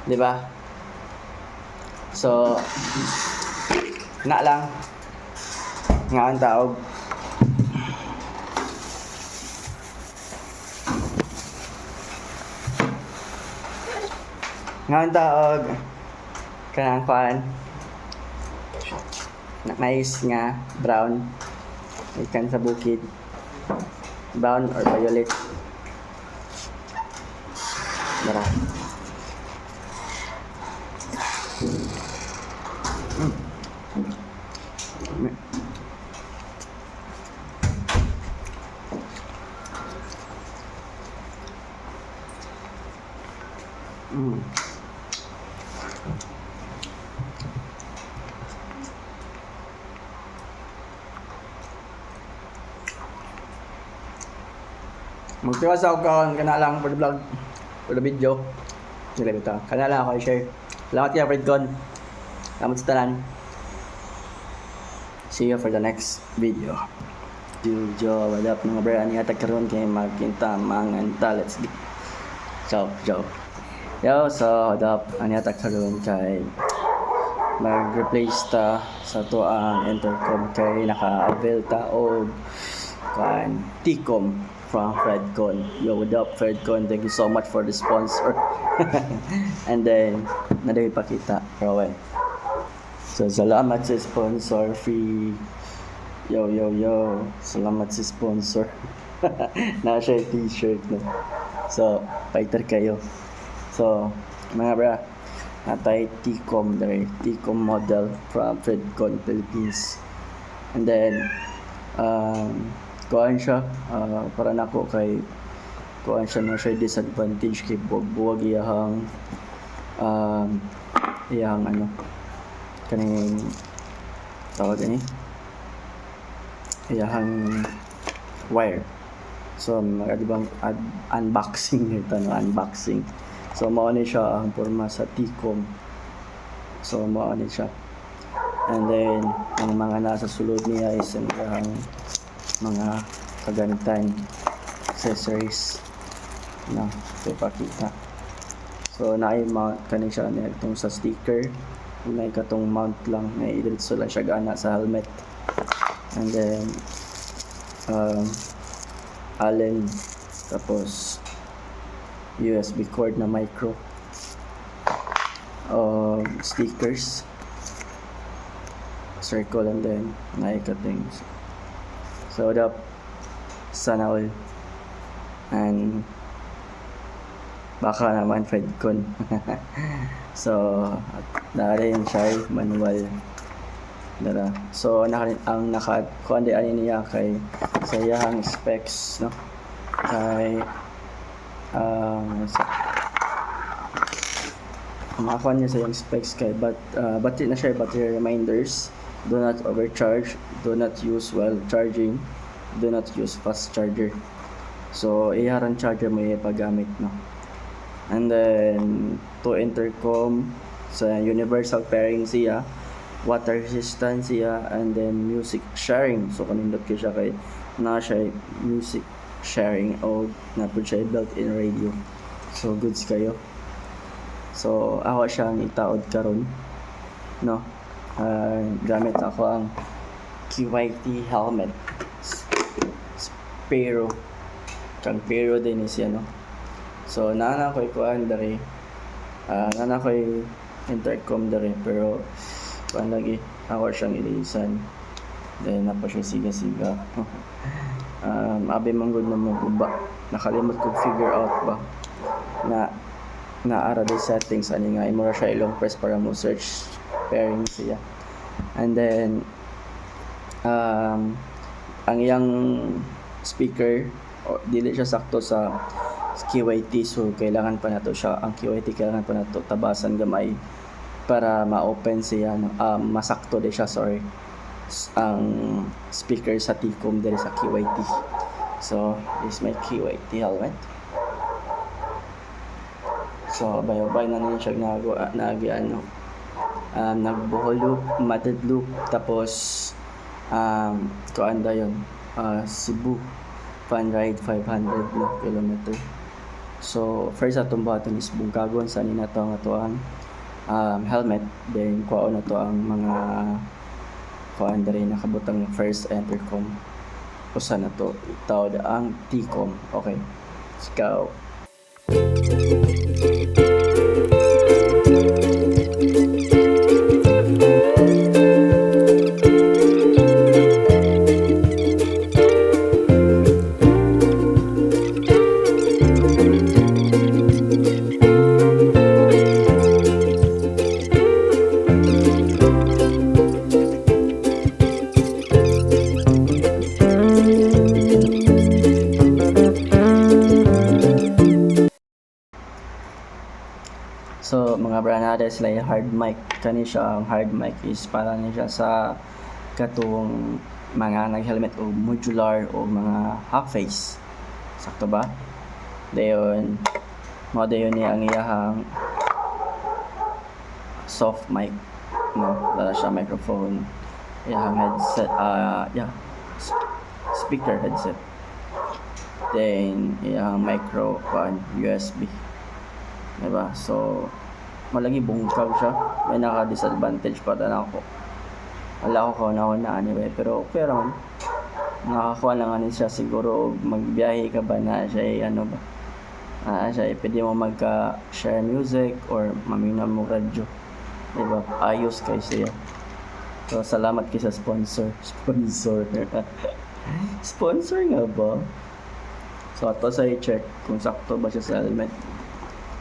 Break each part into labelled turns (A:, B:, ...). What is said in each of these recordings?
A: Di ba? So, na lang. Nga ang taog. Nga ang taog. Kanang kuan. Mais nga, brown. Ikan sa bukid. Brown or violet. Dara. Magtiwas ako kaon kana lang for the vlog, for the video. Dili bitaw. Kana lang ako i-share. Salamat kay Fred Con. Salamat sa tanan. See you for the next video. Joe, what up mga bro? Ani atag karon kay magkinta manganta. Let's go. Ciao. Yo, so what up? Ani atag karon kay mag-replace ta sa to ang intercom kay naka-avail ta og kan T-Com from Fredcon. Yo, what up Fredcon? Thank you so much for the sponsor. And then nadali pa kita, Rowan. So salamat sa sponsor fee. Yo. Salamat sa sponsor. Nasa t-shirt no. So, fighter kayo. So, mga bra, natay T-Com there. T-Com model from Fredcon Philippines. And then kuan siya para nako kay kuan siya na siya disadvantage kay buwag iyang ano kaning tawag ni iyang wire. So magdibang unboxing nito no, unboxing. So mao ni siya ang porma sa T-Com. So mao ni siya. And then ang mga nasa sulod niya is ang mga kagamitan, accessories na ipakita. So na-mount kani siya na itong sa sticker, may katong mount lang, may diretso lang siya gana sa helmet. And then Allen, tapos USB cord na micro, stickers, circle, and then naikating. So what up? Sana all. And baka naman Fredcon. So nakarin siya manual. Dara. So ang kuan di ani niya kay sa iyang specs no. Kay makakuha niya sa iyang specs kay battery na siya, battery reminders. Do not overcharge, do not use while charging, do not use fast charger. So iharang charger mo ipagamit no. And then to intercom sa universal pairing siya, water resistant siya, and then music sharing. So kanindot kay siya kay na siya music sharing o na po siya built-in radio. So goods kayo. So ako siyang itaod karon no. Gamit ako ang QYT helmet Spero kang Pero din siya no. So nana ko'y kuan dere, nana ko'y intercom dere, pero kuan lagi ako siyang ilisan. Then napa siya siga abi manggod na mo ba, nakalimot ko figure out ba na naara di settings ani nga imo siya ilong press para mo search pairing siya. And then ang iyang speaker dili siya sakto sa QYT, so kailangan pa nato siya, ang QYT kailangan pa nato tabasan gamay para ma-open siya no? Masakto di siya, sorry, ang speaker sa T-Com diri sa QYT. So this is my QYT helmet. So bayabay na niya siya nagbuhol loop, matted loop, tapos kuanda yun, Cebu fan ride 500 no, kilometer. So first atong buhaton is bungkagon sa nina to ang atoang helmet, then kuhaon na to ang mga kuhaan diri nakabutang first intercom. Usa na to tawag ang TCOM. Okay, let's go. So mga branada sila yung hard mic. Kani siya ang hard mic is para niya siya sa katong mga nag-helmet o modular o mga half face. Sakto ba? Dayon mo dayon niya ang iyahang soft mic, no? Wala siya microphone. Iyahang headset, speaker headset. Then iyahang microphone USB. Diba? So, malagi bungkag siya. May naka-disadvantage pa na ako. Wala ko kauna-una anyway. Pero okay naman. Nakakuha lang ano siya siguro. Magbiyahe ka ba na siya ano ba? Siya pwede mo magka-share music or mamina mo radyo. Diba? Ayos kay siya. So, salamat kay sa sponsor. Sponsor nga ba? So, ato sa i-check kung sakto ba siya sa helmet.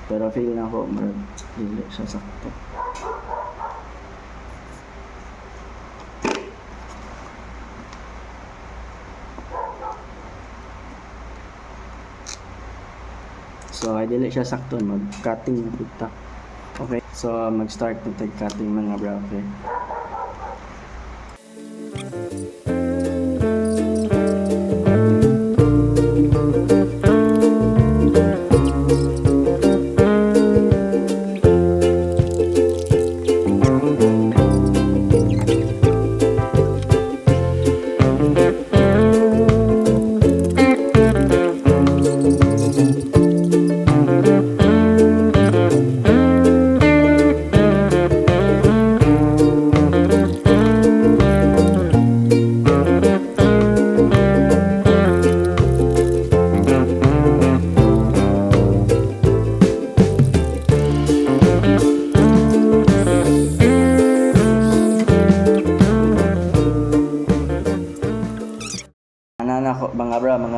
A: Pero feel na ako, hindi siya sakto. So, ay dili siya sakto, mag-cutting na kita. Okay, so mag-start na tag-cutting mga bro, okay?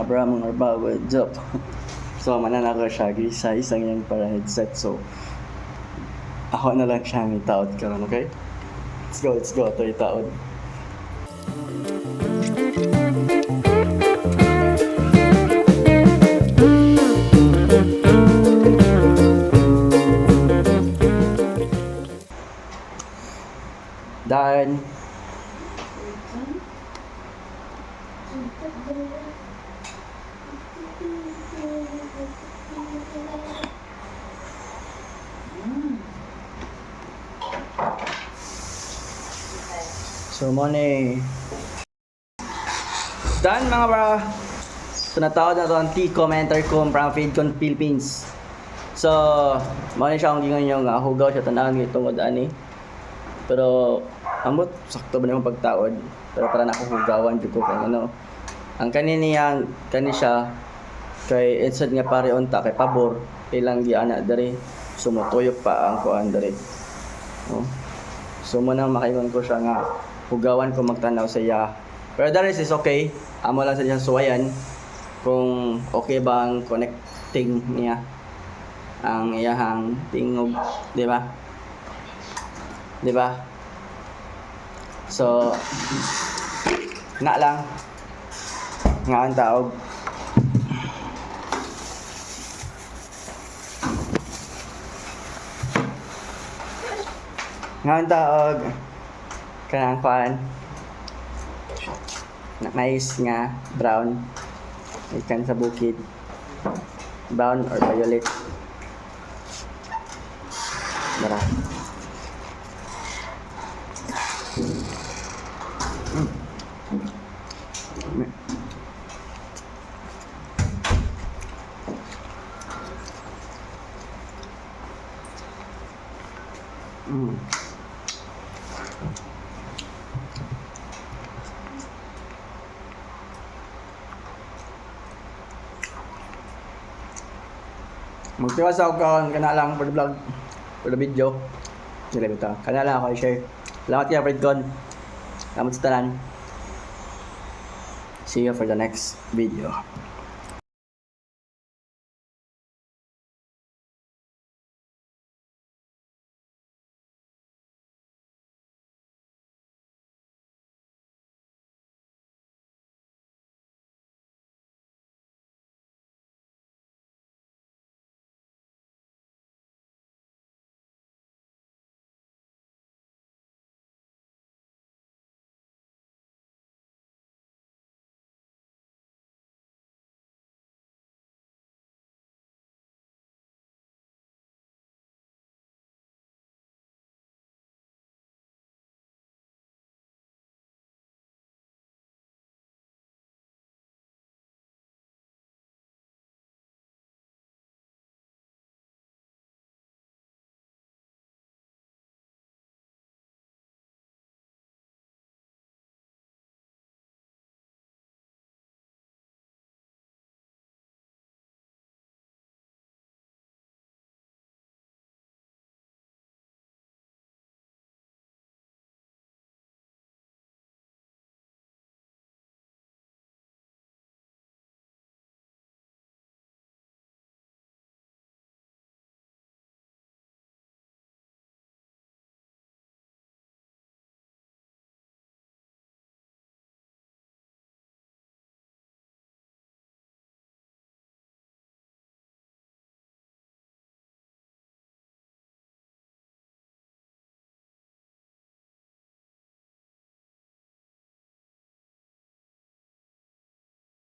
A: Mga bra, what's up? So, mananako siya sa isang yung para headset. So, ako na lang siya ang itaod karon, okay? Let's go, ito itaod. Done. So, money. Done mga bra. So, natawad na to ang TCOM Intercom from Feedcon Philippines. So, money siya kung gingon yung hugaw siya tanaan itong ani. Pero, amot, sakto ba na yung pagtawad. Pero para nakuhugawan dito kay ano. Ang kani siya, kay inside nga pare unta, kay pabor, ilang giana dere. Sumutuyok pa ang kuan dere. No? So, muna makaingon ko siya nga, hugawan ko magtanaw sa iya. Pero the rest is okay. Amo lang sa diyan suwayan kung okay ba ang connecting niya ang iyahang tingog, di ba? Di ba? So na lang nga ang taog. Nga ang taog. Kanang kuan na mais nga brown ikan sa bukid, brown or violet dara. Mm. Magtiwas ako kana lang for the vlog, for the video. Sila bitaw. Kana lang ako i-share. Salamat kaya Fred Gon. Salamat sa tanan. See you for the next video.